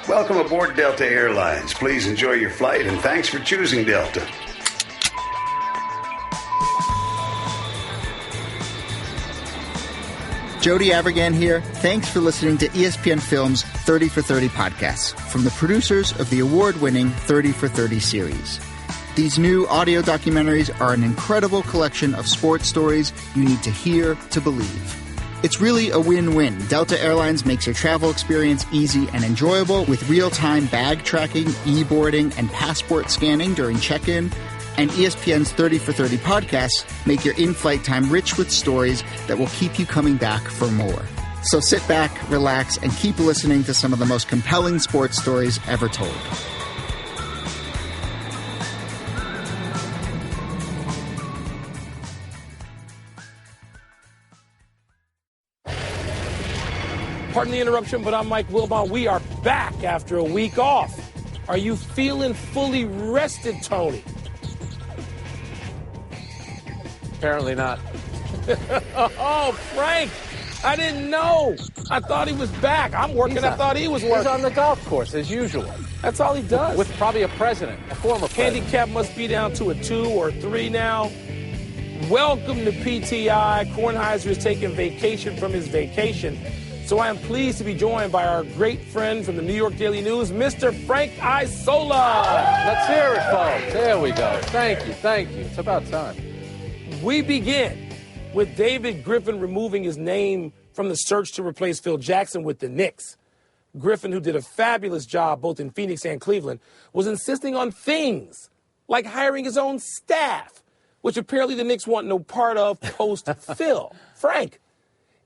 Welcome aboard Delta Airlines. Please enjoy your flight, and thanks for choosing Delta. Jody Avirgan here. Thanks for listening to ESPN Film's 30 for 30 podcasts from the producers of the award-winning 30 for 30 series. These new audio documentaries are an incredible collection of sports stories you need to hear to believe. It's really a win-win. Delta Airlines makes your travel experience easy and enjoyable with real-time bag tracking, e-boarding, and passport scanning during check-in. And ESPN's 30 for 30 podcasts make your in-flight time rich with stories that will keep you coming back for more. So sit back, relax, and keep listening to some of the most compelling sports stories ever told. Pardon the interruption, but I'm Mike Wilbon. We are back after a week off. Are you feeling fully rested, Tony? Apparently not. Oh, Frank, I didn't know. I thought he was back. I'm working. I thought he was working. He's on the golf course, as usual. That's all he does. With probably a president, a former president. Handicap must be down to a 2 or 3 now. Welcome to PTI. Kornheiser is taking vacation from his vacation. So I am pleased to be joined by our great friend from the New York Daily News, Mr. Frank Isola. Let's hear it, folks. There we go. Thank you. Thank you. It's about time. We begin with David Griffin removing his name from the search to replace Phil Jackson with the Knicks. Griffin, who did a fabulous job both in Phoenix and Cleveland, was insisting on things like hiring his own staff, which apparently the Knicks want no part of post-Phil. Frank,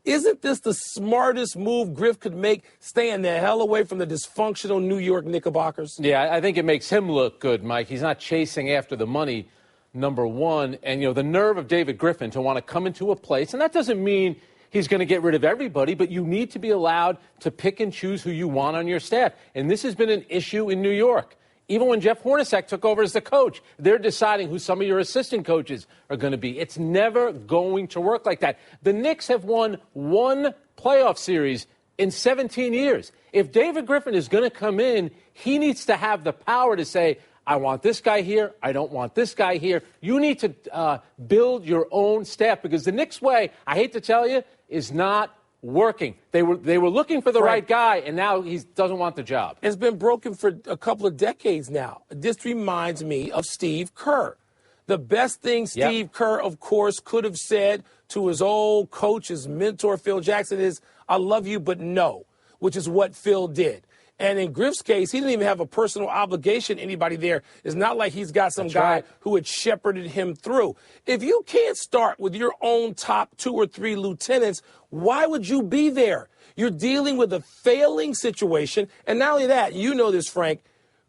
isn't this the smartest move Griff could make, staying the hell away from the dysfunctional New York Knickerbockers? Yeah, I think it makes him look good, Mike. He's not chasing after the money, number one. And, the nerve of David Griffin to want to come into a place, and that doesn't mean he's going to get rid of everybody, but you need to be allowed to pick and choose who you want on your staff. And this has been an issue in New York. Even when Jeff Hornacek took over as the coach, they're deciding who some of your assistant coaches are going to be. It's never going to work like that. The Knicks have won one playoff series in 17 years. If David Griffin is going to come in, he needs to have the power to say, I want this guy here. I don't want this guy here. You need to build your own staff because the Knicks way, I hate to tell you, is not working. They were looking for the right guy, and now he doesn't want the job. It's been broken for a couple of decades now. This reminds me of Steve Kerr. The best thing Steve Kerr, of course, could have said to his old coach, his mentor, Phil Jackson, is, I love you, but no, which is what Phil did. And in Griff's case, he didn't even have a personal obligation to anybody there. It's not like he's got some guy who had shepherded him through. If you can't start with your own top 2 or 3 lieutenants, why would you be there? You're dealing with a failing situation. And not only that, you know this, Frank,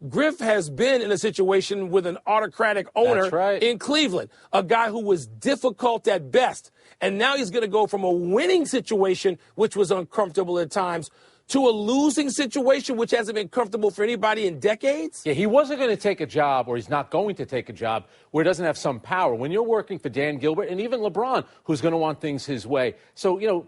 Griff has been in a situation with an autocratic owner in Cleveland, a guy who was difficult at best. And now he's going to go from a winning situation, which was uncomfortable at times, to a losing situation, which hasn't been comfortable for anybody in decades? Yeah, he wasn't going to take a job, or he's not going to take a job, where he doesn't have some power. When you're working for Dan Gilbert and even LeBron, who's going to want things his way. So,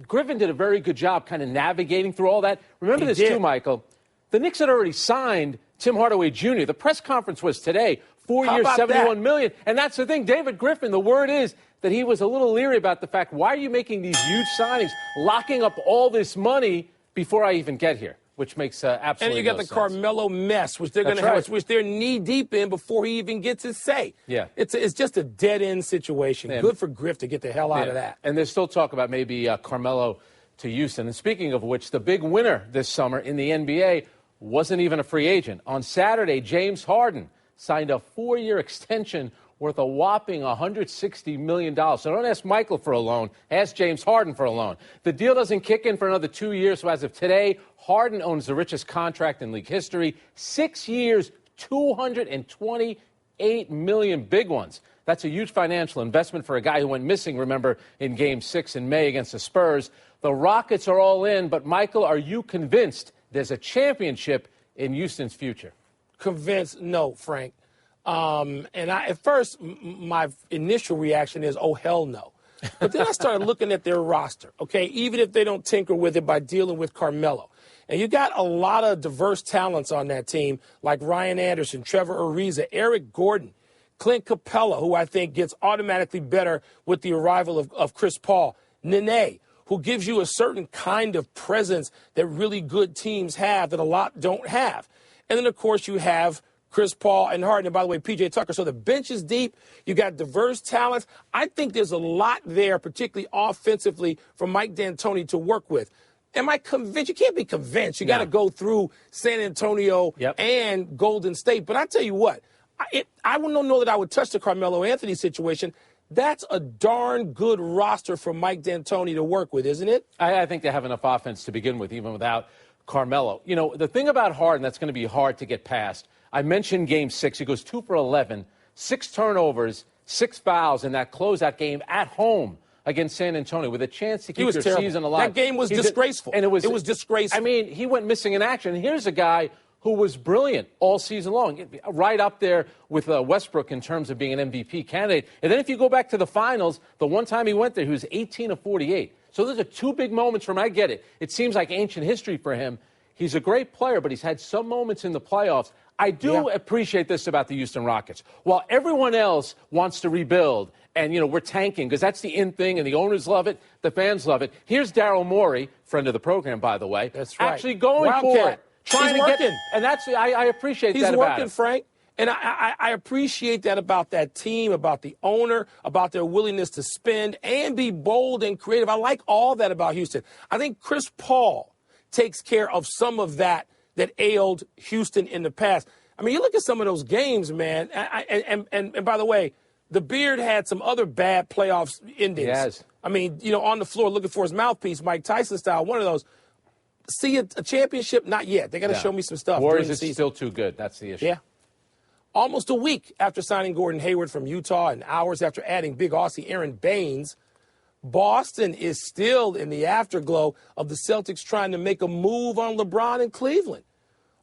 Griffin did a very good job kind of navigating through all that. Remember this, too, Michael. The Knicks had already signed Tim Hardaway Jr. The press conference was today, 4 years, $71 million. And that's the thing. David Griffin, the word is that he was a little leery about the fact, why are you making these huge signings, locking up all this money before I even get here, which makes absolutely And you got the Carmelo mess, which they're going to have, which they're knee deep in before he even gets his say. Yeah, it's just a dead end situation. Yeah. Good for Griff to get the hell out of that. And there's still talk about maybe Carmelo to Houston. And speaking of which, the big winner this summer in the NBA wasn't even a free agent. On Saturday, James Harden signed a 4-year extension worth a whopping $160 million. So don't ask Michael for a loan. Ask James Harden for a loan. The deal doesn't kick in for another 2 years. So as of today, Harden owns the richest contract in league history. 6 years, $228 million, big ones. That's a huge financial investment for a guy who went missing, remember, in Game 6 in May against the Spurs. The Rockets are all in. But, Michael, are you convinced there's a championship in Houston's future? Convinced? No, Frank. At first, my initial reaction is, oh, hell no. But then I started looking at their roster, okay, even if they don't tinker with it by dealing with Carmelo. And you got a lot of diverse talents on that team, like Ryan Anderson, Trevor Ariza, Eric Gordon, Clint Capella, who I think gets automatically better with the arrival of Chris Paul, Nene, who gives you a certain kind of presence that really good teams have that a lot don't have. And then, of course, you have Chris Paul and Harden, and by the way, P.J. Tucker. So the bench is deep. You got diverse talents. I think there's a lot there, particularly offensively, for Mike D'Antoni to work with. Am I convinced? You can't be convinced. You got to go through San Antonio and Golden State. But I tell you what, I don't know that I would touch the Carmelo Anthony situation. That's a darn good roster for Mike D'Antoni to work with, isn't it? I think they have enough offense to begin with, even without Carmelo. You know, the thing about Harden that's going to be hard to get past, I mentioned Game 6. He goes 2 for 11, 6 turnovers, 6 fouls in that closeout game at home against San Antonio with a chance to keep their season alive. That game was disgraceful. And it was disgraceful. I mean, he went missing in action. And here's a guy who was brilliant all season long, right up there with Westbrook in terms of being an MVP candidate. And then if you go back to the finals, the one time he went there, he was 18 of 48. So those are 2 big moments for him. I get it. It seems like ancient history for him. He's a great player, but he's had some moments in the playoffs. I do appreciate this about the Houston Rockets. While everyone else wants to rebuild and, you know, we're tanking because that's the in thing and the owners love it, the fans love it. Here's Daryl Morey, friend of the program, by the way. That's right. Actually going for it. Trying to get, and that's I appreciate that about He's working, Frank. And I appreciate that about that team, about the owner, about their willingness to spend and be bold and creative. I like all that about Houston. I think Chris Paul takes care of some of that ailed Houston in the past. I mean, you look at some of those games, man, and by the way, the Beard had some other bad playoffs endings. Yes. I mean, you know, on the floor looking for his mouthpiece, Mike Tyson style, one of those. See a championship? Not yet. They got to show me some stuff. Warriors is still too good. That's the issue. Yeah. Almost a week after signing Gordon Hayward from Utah and hours after adding big Aussie Aaron Baines, Boston is still in the afterglow of the Celtics trying to make a move on LeBron in Cleveland.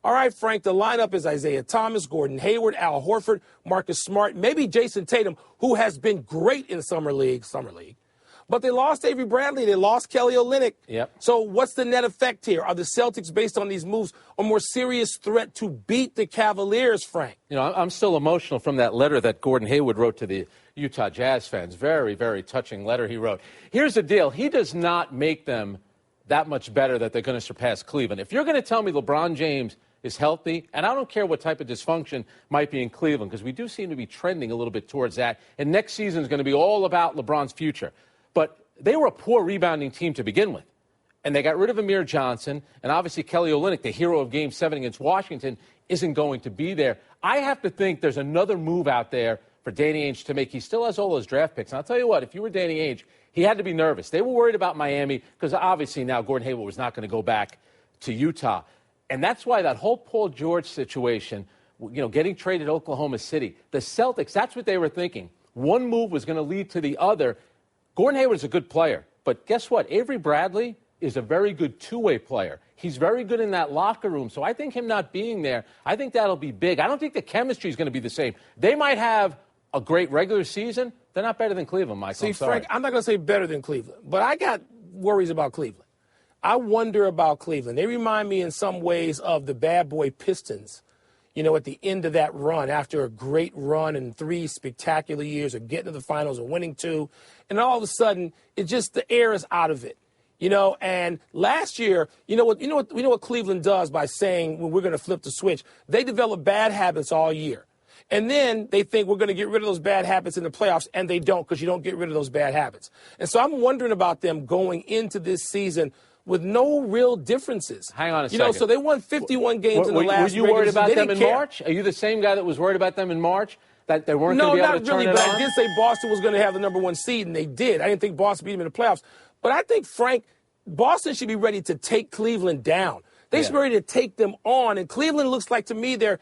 All right, Frank, the lineup is Isaiah Thomas, Gordon Hayward, Al Horford, Marcus Smart, maybe Jason Tatum, who has been great in Summer League. But they lost Avery Bradley. They lost Kelly Olynyk. Yep. So what's the net effect here? Are the Celtics, based on these moves, a more serious threat to beat the Cavaliers, Frank? You know, I'm still emotional from that letter that Gordon Hayward wrote to the Utah Jazz fans. Very, very touching letter he wrote. Here's the deal. He does not make them that much better that they're going to surpass Cleveland. If you're going to tell me LeBron James is healthy, and I don't care what type of dysfunction might be in Cleveland, because we do seem to be trending a little bit towards that, and next season is going to be all about LeBron's future. But they were a poor rebounding team to begin with. And they got rid of Amir Johnson. And obviously Kelly Olynyk, the hero of Game 7 against Washington, isn't going to be there. I have to think there's another move out there for Danny Ainge to make. He still has all his draft picks. And I'll tell you what, if you were Danny Ainge, he had to be nervous. They were worried about Miami because obviously now Gordon Hayward was not going to go back to Utah. And that's why that whole Paul George situation, you know, getting traded to Oklahoma City, the Celtics, that's what they were thinking. One move was going to lead to the other. Gordon Hayward is a good player, but guess what? Avery Bradley is a very good two-way player. He's very good in that locker room, so I think him not being there, I think that'll be big. I don't think the chemistry is going to be the same. They might have a great regular season. They're not better than Cleveland, Michael. See, Frank, I'm not going to say better than Cleveland, but I got worries about Cleveland. I wonder about Cleveland. They remind me in some ways of the bad boy Pistons, you know, at the end of that run, after a great run and 3 spectacular years of getting to the finals and winning 2. And all of a sudden, it just, the air is out of it, you know. And last year, you know what Cleveland does by saying, well, we're going to flip the switch. They develop bad habits all year. And then they think we're going to get rid of those bad habits in the playoffs, and they don't, because you don't get rid of those bad habits. And so I'm wondering about them going into this season with no real differences. Hang on a second. You know, so they won 51 games in the last. Were you worried about them in care. March? Are you the same guy that was worried about them in March? That they weren't going to be able to turn it on? No, not really, but I did say Boston was going to have the #1 seed, and they did. I didn't think Boston beat them in the playoffs. But I think, Frank, Boston should be ready to take Cleveland down. They should be ready to take them on. And Cleveland looks like, to me, they're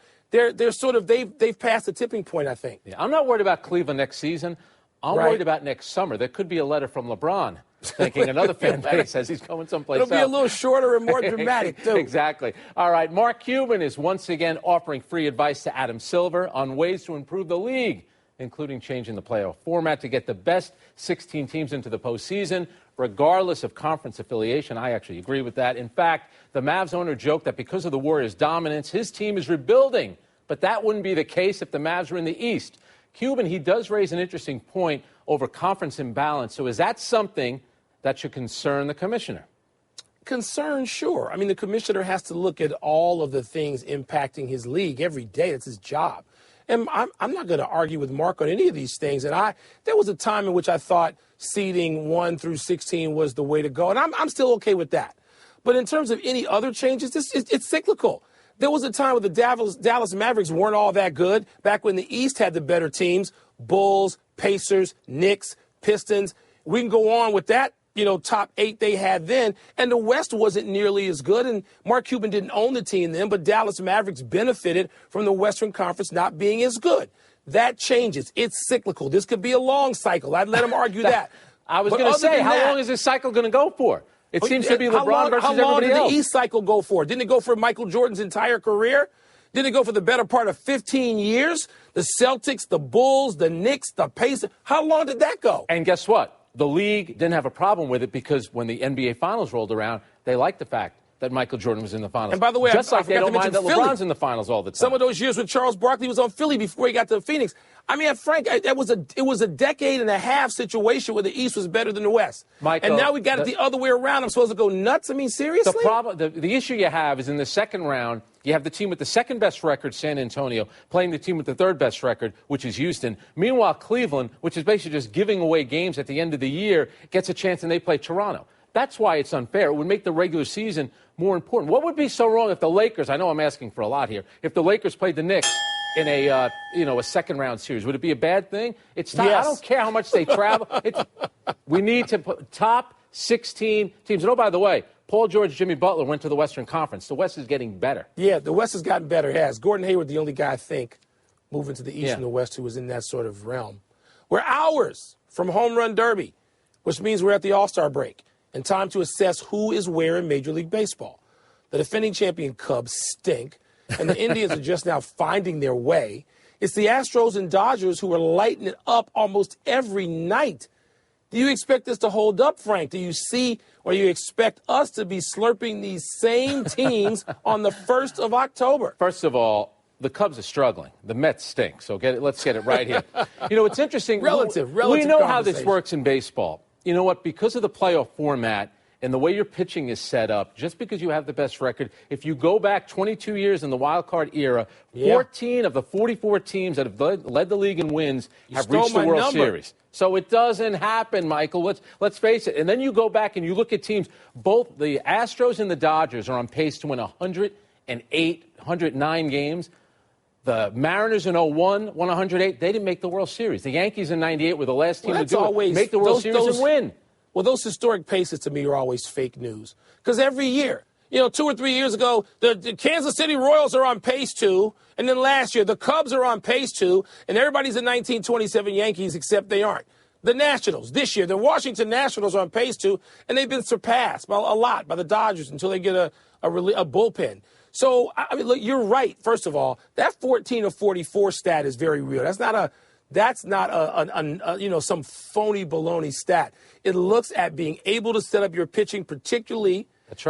sort of, they've passed the tipping point, I think. Yeah, I'm not worried about Cleveland next season. I'm worried about next summer. There could be a letter from LeBron thanking another fan base says he's going someplace else. It'll be a little shorter and more dramatic, too. Exactly. All right, Mark Cuban is once again offering free advice to Adam Silver on ways to improve the league including changing the playoff format to get the best 16 teams into the postseason, regardless of conference affiliation. I actually agree with that. In fact, the Mavs owner joked that because of the Warriors' dominance, his team is rebuilding. But that wouldn't be the case if the Mavs were in the East. Cuban, he does raise an interesting point over conference imbalance. So is that something that should concern the commissioner? Concern, sure. I mean, the commissioner has to look at all of the things impacting his league every day. It's his job. And I'm not going to argue with Mark on any of these things. And there was a time in which I thought seeding 1 through 16 was the way to go. And I'm still okay with that. But in terms of any other changes, it's cyclical. There was a time where the Dallas Mavericks weren't all that good, back when the East had the better teams, Bulls, Pacers, Knicks, Pistons. We can go on with that, top 8 they had then. And the West wasn't nearly as good. And Mark Cuban didn't own the team then, but Dallas Mavericks benefited from the Western Conference not being as good. That changes. It's cyclical. This could be a long cycle. I'd let him argue that. I was going to say, how long is this cycle going to go for? It seems to be LeBron versus everybody else. How long did the East cycle go for? Didn't it go for Michael Jordan's entire career? Didn't it go for the better part of 15 years? The Celtics, the Bulls, the Knicks, the Pacers. How long did that go? And guess what? The league didn't have a problem with it because when the NBA Finals rolled around, they liked the fact that Michael Jordan was in the finals. And by the way, just like they don't mind that Philly. LeBron's in the finals all the time. Some of those years when Charles Barkley was on Philly before he got to Phoenix. I mean, Frank, it was a decade and a half situation where the East was better than the West. Michael, and now we got it the other way around. I'm supposed to go nuts? I mean, seriously? The issue you have is in the second round, you have the team with the second best record, San Antonio, playing the team with the third best record, which is Houston. Meanwhile, Cleveland, which is basically just giving away games at the end of the year, gets a chance and they play Toronto. That's why it's unfair. It would make the regular season more important. What would be so wrong if the Lakers, I know I'm asking for a lot here, if the Lakers played the Knicks in a second-round series? Would it be a bad thing? It's time. Yes. I don't care how much they travel. We need to put top 16 teams. And, oh, by the way, Paul George, Jimmy Butler went to the Western Conference. The West is getting better. Yeah, the West has gotten better. It has. Gordon Hayward, the only guy, I think, moving to the East and the West who was in that sort of realm. We're hours from Home Run Derby, which means we're at the All-Star break and time to assess who is where in Major League Baseball. The defending champion Cubs stink, and the Indians are just now finding their way. It's the Astros and Dodgers who are lighting it up almost every night. Do you expect this to hold up, Frank? Do you see or you expect us to be slurping these same teams on the 1st of October? First of all, the Cubs are struggling. The Mets stink. So let's get it right here. It's interesting. Relative We know how this works in baseball. You know what? Because of the playoff format and the way your pitching is set up, just because you have the best record, if you go back 22 years in the wild card era, 14 of the 44 teams that have led the league in wins have reached the World Series. So it doesn't happen, Michael. Let's face it. And then you go back and you look at teams. Both the Astros and the Dodgers are on pace to win 108, 109 games. The Mariners in 01 won 108. They didn't make the World Series. The Yankees in 98 were the last team to do it. Make the World Series and win. Well, those historic paces to me are always fake news. Because every year, 2 or 3 years ago, the Kansas City Royals are on pace to, and then last year the Cubs are on pace to, and everybody's in 1927 Yankees except they aren't. The Nationals this year, the Washington Nationals are on pace to, and they've been surpassed by a lot by the Dodgers until they get a bullpen. So, I mean, look, you're right. First of all, that 14 of 44 stat is very real. That's not some phony baloney stat. It looks at being able to set up your pitching, particularly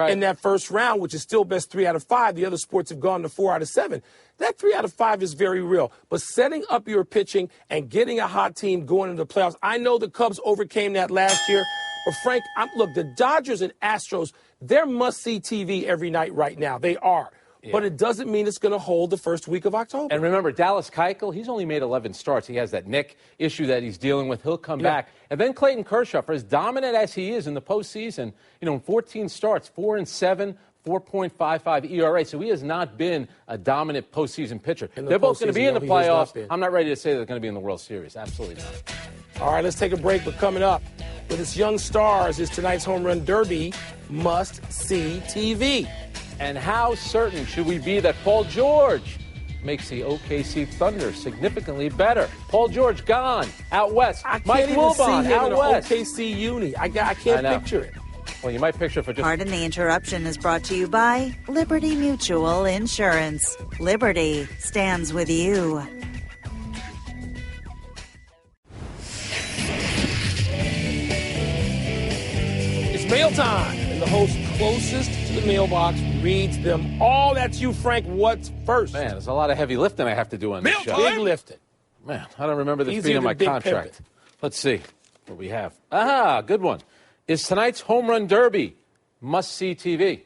in that first round, which is still best 3 out of 5. The other sports have gone to 4 out of 7. That 3 out of 5 is very real. But setting up your pitching and getting a hot team going into the playoffs, I know the Cubs overcame that last year. But, Frank, look, the Dodgers and Astros, they're must-see TV every night right now. They are. Yeah. But it doesn't mean it's going to hold the first week of October. And remember, Dallas Keuchel, he's only made 11 starts. He has that neck issue that he's dealing with. He'll come back. And then Clayton Kershaw, for as dominant as he is in the postseason, in 14 starts, 4-7, 4.55 ERA. So he has not been a dominant postseason pitcher. They're both going to be in the playoffs. I'm not ready to say they're going to be in the World Series. Absolutely not. All right, let's take a break. But coming up with its young stars is tonight's Home Run Derby must-see TV. And how certain should we be that Paul George makes the OKC Thunder significantly better? Paul George gone out west. Mike Wilbon out west. OKC uni. I can't picture it. Well, you might picture it for just... Pardon the interruption is brought to you by Liberty Mutual Insurance. Liberty stands with you. time. And the host closest to the mailbox reads them all. That's you, Frank. What's first? Man, there's a lot of heavy lifting I have to do on this show. Big lifting. Man, I don't remember this Easier being in my than Big contract. Pimpin'. Let's see what we have. Good one. Is tonight's home run derby must-see TV?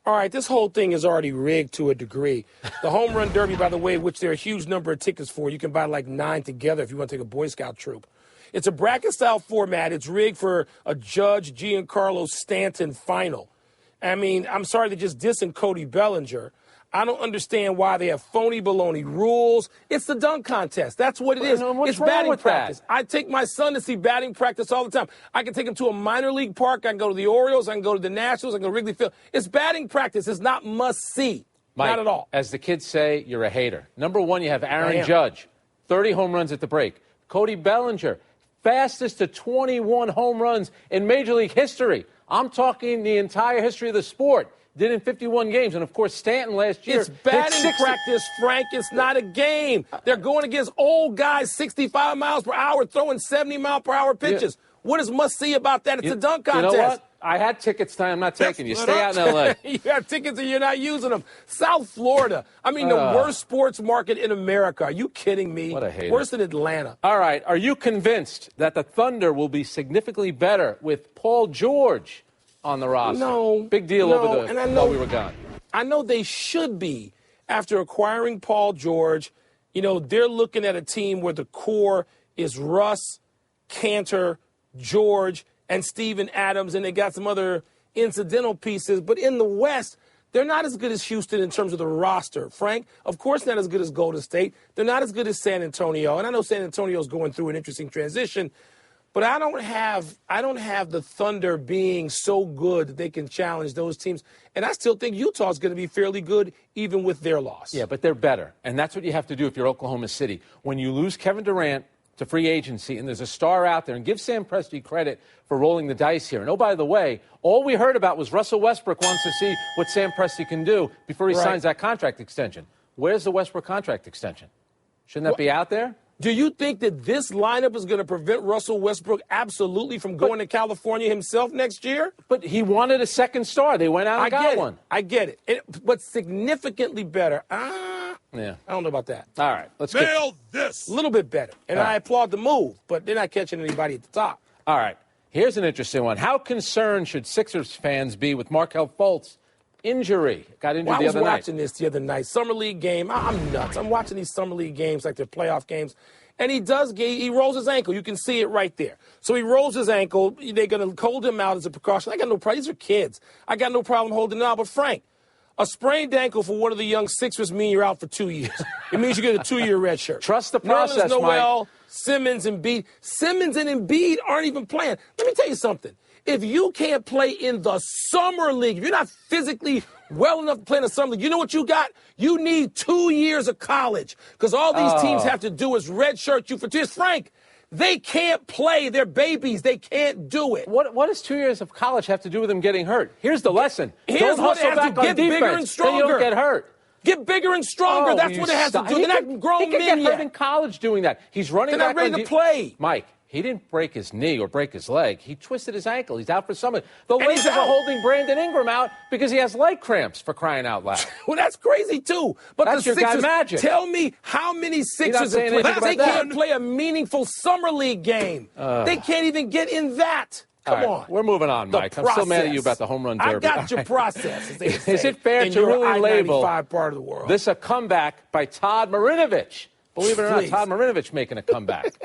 All right, this whole thing is already rigged to a degree. The home run derby, by the way, which there are a huge number of tickets for, you can buy like 9 together if you want to take a Boy Scout troop. It's a bracket-style format. It's rigged for a Judge Giancarlo Stanton final. I mean, I'm sorry they're just dissing Cody Bellinger. I don't understand why they have phony baloney rules. It's the dunk contest. That's what it is. What's it's wrong batting with practice. that? I take my son to see batting practice all the time. I can take him to a minor league park. I can go to the Orioles. I can go to the Nationals. I can go to Wrigley Field. It's batting practice. It's not must-see. Mike, not at all. As the kids say, you're a hater. Number one, you have Aaron Judge, 30 home runs at the break. Cody Bellinger, fastest to 21 home runs in Major League history. I'm talking the entire history of the sport. Did in 51 games. And, of course, Stanton last year. It's batting practice, Frank. It's not a game. They're going against old guys, 65 miles per hour, throwing 70-mile-per-hour pitches. Yeah. What is must-see about that? It's a dunk contest. You know what? I had tickets tonight. I'm not taking you. Stay out in L.A. You have tickets and you're not using them. South Florida. I mean, the worst sports market in America. Are you kidding me? What a hater. Worse than Atlanta. All right. Are you convinced that the Thunder will be significantly better with Paul George on the roster? No. Big deal while we were gone. I know they should be after acquiring Paul George. You know, they're looking at a team where the core is Russ, Cantor, George, and Steven Adams, and they got some other incidental pieces. But in the West, they're not as good as Houston in terms of the roster. Frank, of course not as good as Golden State. They're not as good as San Antonio. And I know San Antonio's going through an interesting transition. But I don't have the Thunder being so good that they can challenge those teams. And I still think Utah's going to be fairly good even with their loss. Yeah, but they're better. And that's what you have to do if you're Oklahoma City. When you lose Kevin Durant to free agency and there's a star out there, and give Sam Presti credit for rolling the dice here. And, oh, by the way, all we heard about was Russell Westbrook wants to see what Sam Presti can do before he signs that contract extension. Where's the Westbrook contract extension? Shouldn't that be out there? Do you think that this lineup is going to prevent Russell Westbrook absolutely from going to California himself next year? But he wanted a second star. They went out and got one. I get it. But significantly better. Yeah. I don't know about that. All right. Let's Nail this. A little bit better. And I applaud the move, but they're not catching anybody at the top. All right. Here's an interesting one. How concerned should Sixers fans be with Markelle Fultz? Injury. Got injured the other night. I was watching this the other night. Summer League game. I'm nuts. I'm watching these Summer League games like they're playoff games. And he rolls his ankle. You can see it right there. So he rolls his ankle. They're going to hold him out as a precaution. I got no problem. These are kids. I got no problem holding him out. But, Frank, a sprained ankle for one of the young Sixers means you're out for 2 years. It means you get a 2-year red shirt. Trust the process, Noel, Mike. Simmons and Embiid. Simmons and Embiid aren't even playing. Let me tell you something. If you can't play in the summer league, if you're not physically well enough to play in the summer league, you know what you got? You need 2 years of college because all these teams have to do is redshirt you for 2 years. Frank, they can't play. They're babies. They can't do it. What does 2 years of college have to do with them getting hurt? Here's the lesson. Here's Don't what hustle it has back to on get defense, bigger and stronger. then you don't get hurt. Get bigger and stronger. That's what it has to do. They're not grown men He can get hurt yet. in college doing that. He's running They're back not ready to play. Mike, he didn't break his knee or break his leg. He twisted his ankle. He's out for summer. The Lakers are holding Brandon Ingram out because he has leg cramps, for crying out loud. Well, that's crazy, too. But that's the your Sixers, guy Magic. Tell me how many Sixers have played. They can't play a meaningful summer league game. They can't even get in that. Come on. We're moving on, Mike. I'm still mad at you about the home run derby. I got your process, as they say, Is it fair in to your really label I-95 part of the world. this a comeback by Todd Marinovich? Believe it or not, Todd Marinovich making a comeback.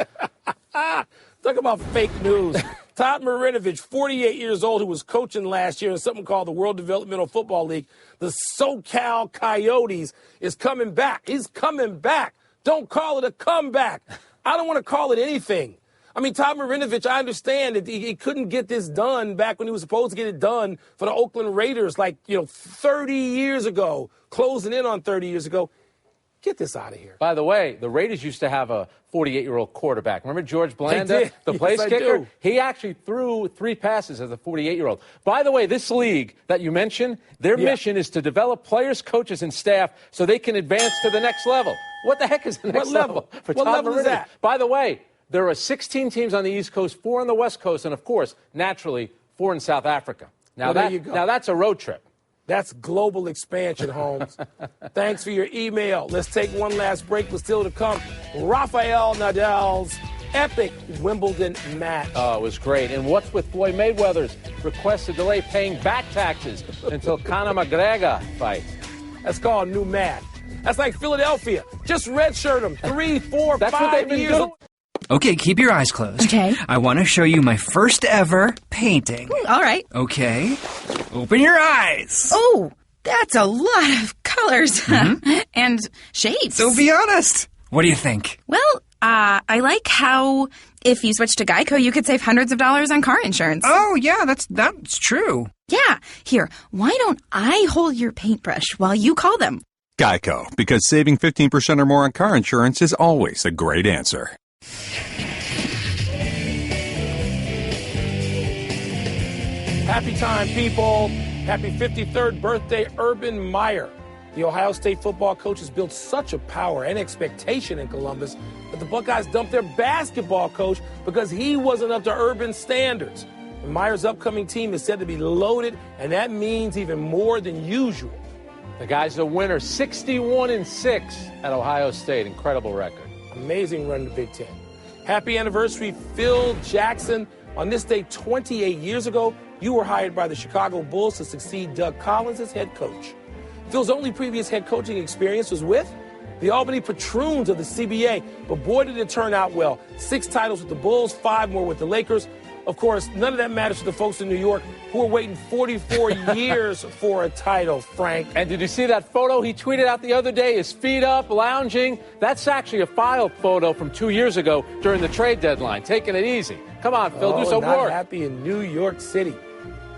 Talk about fake news. Todd Marinovich, 48 years old, who was coaching last year in something called the World Developmental Football League. The SoCal Coyotes is coming back. He's coming back. Don't call it a comeback. I don't want to call it anything. I mean, Todd Marinovich, I understand that he couldn't get this done back when he was supposed to get it done for the Oakland Raiders 30 years ago, closing in on 30 years ago. Get this out of here. By the way, the Raiders used to have a 48-year-old quarterback. Remember George Blanda, the place kicker? He actually threw 3 passes as a 48-year-old. By the way, this league that you mentioned, their mission is to develop players, coaches, and staff so they can advance to the next level. What the heck is the next level? What level is that? By the way, there are 16 teams on the East Coast, 4 on the West Coast, and, of course, naturally, 4 in South Africa. Now, Well, there you go. Now that's a road trip. That's global expansion, Holmes. Thanks for your email. Let's take one last break, but still to come, Rafael Nadal's epic Wimbledon match. Oh, it was great. And what's with Floyd Mayweather's request to delay paying back taxes until Conor McGregor fight? That's called new math. That's like Philadelphia. Just redshirt them 3, 4, That's 5 what they've been years. doing. Okay, keep your eyes closed. Okay. I want to show you my first ever painting. All right. Okay. Open your eyes. Oh, that's a lot of colors and shapes. So be honest. What do you think? Well, I like how if you switch to Geico, you could save hundreds of dollars on car insurance. Oh, yeah, that's true. Yeah. Here, why don't I hold your paintbrush while you call them? Geico, because saving 15% or more on car insurance is always a great answer. Happy time, people. Happy 53rd birthday, Urban Meyer. The Ohio State football coach has built such a power and expectation in Columbus that the Buckeyes dumped their basketball coach because he wasn't up to Urban's standards. And Meyer's upcoming team is said to be loaded, and that means even more than usual. The guy's a winner, 61-6 at Ohio State. Incredible record. Amazing run in the Big Ten. Happy anniversary, Phil Jackson. On this day 28 years ago, you were hired by the Chicago Bulls to succeed Doug Collins as head coach. Phil's only previous head coaching experience was with the Albany Patroons of the CBA, but boy, did it turn out well. 6 titles with the Bulls, 5 more with the Lakers. Of course, none of that matters to the folks in New York who are waiting 44 years for a title, Frank. And did you see that photo he tweeted out the other day? His feet up, lounging. That's actually a file photo from 2 years ago during the trade deadline. Taking it easy. Come on, Phil, do some not work. Happy in New York City.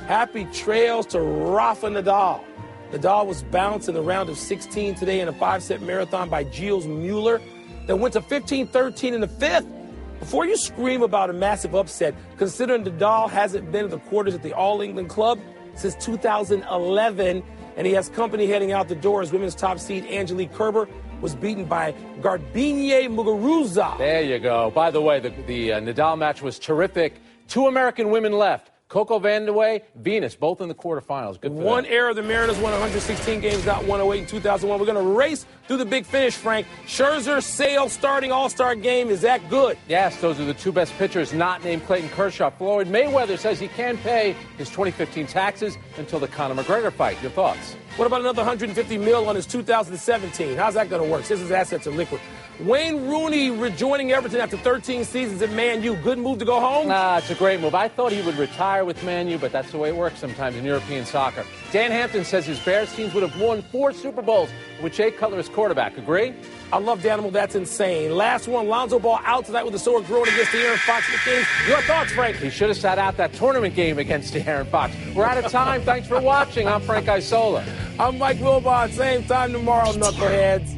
Happy trails to Rafa Nadal. Nadal was bounced in the round of 16 today in a 5-set marathon by Gilles Mueller that went to 15-13 in the 5th. Before you scream about a massive upset, consider Nadal hasn't been in the quarters at the All-England Club since 2011, and he has company heading out the door as women's top seed Angelique Kerber was beaten by Garbine Muguruza. There you go. By the way, the Nadal match was terrific. 2 American women left. Coco Vandeweghe, Venus, both in the quarterfinals. Good for One them. era, the Mariners won 116 games, got 108 in 2001. We're going to race through the big finish, Frank. Scherzer, Sale starting all-star game. Is that good? Yes, those are the 2 best pitchers not named Clayton Kershaw. Floyd Mayweather says he can pay his 2015 taxes until the Conor McGregor fight. Your thoughts? What about another $150 million on his 2017? How's that going to work since his assets are liquid? Wayne Rooney rejoining Everton after 13 seasons at Man U. Good move to go home? It's a great move. I thought he would retire with Man U, but that's the way it works sometimes in European soccer. Dan Hampton says his Bears teams would have won 4 Super Bowls with Jay Cutler as quarterback. Agree? I love Danimal. That's insane. Last one, Lonzo Ball out tonight with a sore groin against the Aaron Fox Kings. Your thoughts, Frank? He should have sat out that tournament game against the Aaron Fox. We're out of time. Thanks for watching. I'm Frank Isola. I'm Mike Wilbon. Same time tomorrow, knuckleheads.